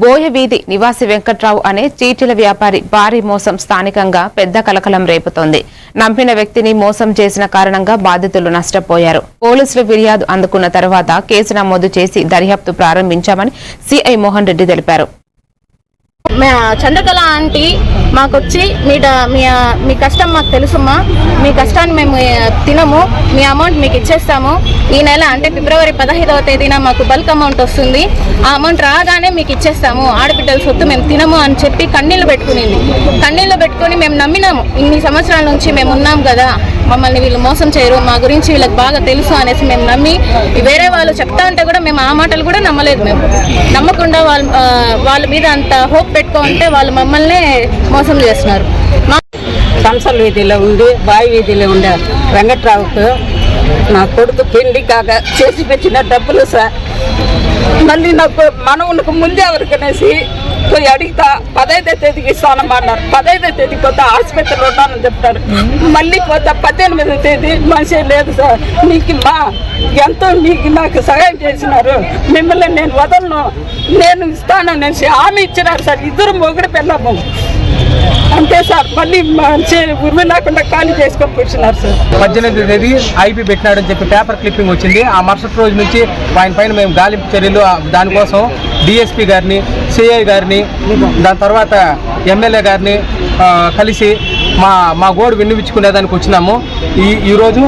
బోయవీధి నివాసి వెంకట్రావు అనే చీటీల వ్యాపారి భారీ మోసం స్థానికంగా పెద్ద కలకలం రేపుతోంది. నమ్మిన వ్యక్తిని మోసం చేసిన కారణంగా బాధితులు నష్టపోయారు. పోలీసులు ఫిర్యాదు అందుకున్న తర్వాత కేసు నమోదు చేసి దర్యాప్తు ప్రారంభించామని సిఐ మోహన్ రెడ్డి తెలిపారు. చంద్రకళ ఆంటీ మాకొచ్చి మీ కష్టం మాకు తెలుసమ్మా, మీ కష్టాన్ని మేము తినము, మీ అమౌంట్ మీకు ఇచ్చేస్తాము. ఈ నెల అంటే ఫిబ్రవరి 15వ తేదీన మాకు బల్క్ అమౌంట్ వస్తుంది, ఆ అమౌంట్ రాగానే మీకు ఇచ్చేస్తాము, ఆడబిడ్డల సొత్తు మేము తినము అని చెప్పి కన్నీళ్లు పెట్టుకుని మేము నమ్మినాము. ఇన్ని సంవత్సరాల నుంచి మేము ఉన్నాం కదా, మమ్మల్ని వీళ్ళు మోసం చేయరు, మా గురించి వీళ్ళకి బాగా తెలుసు అనేసి మేము నమ్మి వేరే వాళ్ళు చెప్తా ఉంటే కూడా మేము ఆ మాటలు కూడా నమ్మలేదు. మేము నమ్మకుండా వాళ్ళ మీద అంత హోప్ పెట్టుకుంటే వాళ్ళు మమ్మల్ని మోసం చేస్తున్నారు. కంసల్ వీధిలో ఉండి బావి వీధిలో ఉండే వెంకట్రావుకు నా కొడుకు పెళ్లి కాక చేసి పెట్టిన డబ్బులు సార్, మళ్ళీ నాకు మనవునికి ముందే ఎవరికనేసి పోయి అడిగితా 15వ తేదీకి ఇస్తానమ్మన్నారు. 15వ తేదీకి పోతే హాస్పిటల్లో ఉన్నానని చెప్తారు. మళ్ళీ పోతే 18వ తేదీ మనిషి లేదు సార్. మీకు ఎంతో నాకు సహాయం చేసినారు, మిమ్మల్ని నేను వదలను, నేను ఇస్తాననేసి హామీ ఇచ్చినారు సార్. ఇద్దరు మొగుడు పెళ్ళము అంతే సార్. మళ్ళీ ఉరిమి లేకుండా ఖాళీ చేసుకొని కూర్చున్నారు సార్. 18వ తేదీ ఐపీ పెట్టినాడని చెప్పి పేపర్ క్లిప్పింగ్ వచ్చింది. ఆ మరుసటి రోజు నుంచి ఆయన పైన మేము గాలింపు చర్యలు దానికోసం డిఎస్పీ గారిని, సిఐ గారిని, దాని తర్వాత ఎమ్మెల్యే గారిని కలిసి మా గోడు విన్నవించుకునేదానికి వచ్చినాము. ఈరోజు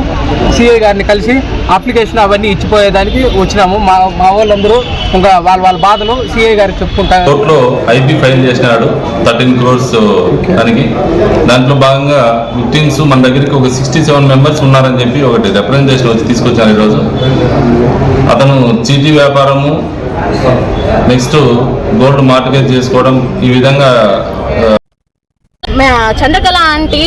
సిఐ గారిని కలిసి అప్లికేషన్ అవన్నీ ఇచ్చిపోయేదానికి వచ్చినాము. మా వాళ్ళందరూ ఇంకా వాళ్ళ బాధలు సిఐ గారికి చెప్పుకుంటారు. కోర్టులో ఐపీ ఫైల్ చేసినాడు 13 crores దానికి. దాంట్లో భాగంగా విక్టిమ్స్ మన దగ్గరికి ఒక 67 members ఉన్నారని చెప్పి ఒకటి రిప్రజెంటేషన్ వచ్చి తీసుకొచ్చాను ఈరోజు. అతను చీటీ వ్యాపారము, నెక్స్ట్ గోల్డ్ మార్టిగేజ్ చేసుకోవడం, ఈ విధంగా చంద్రకళ ఆంటీ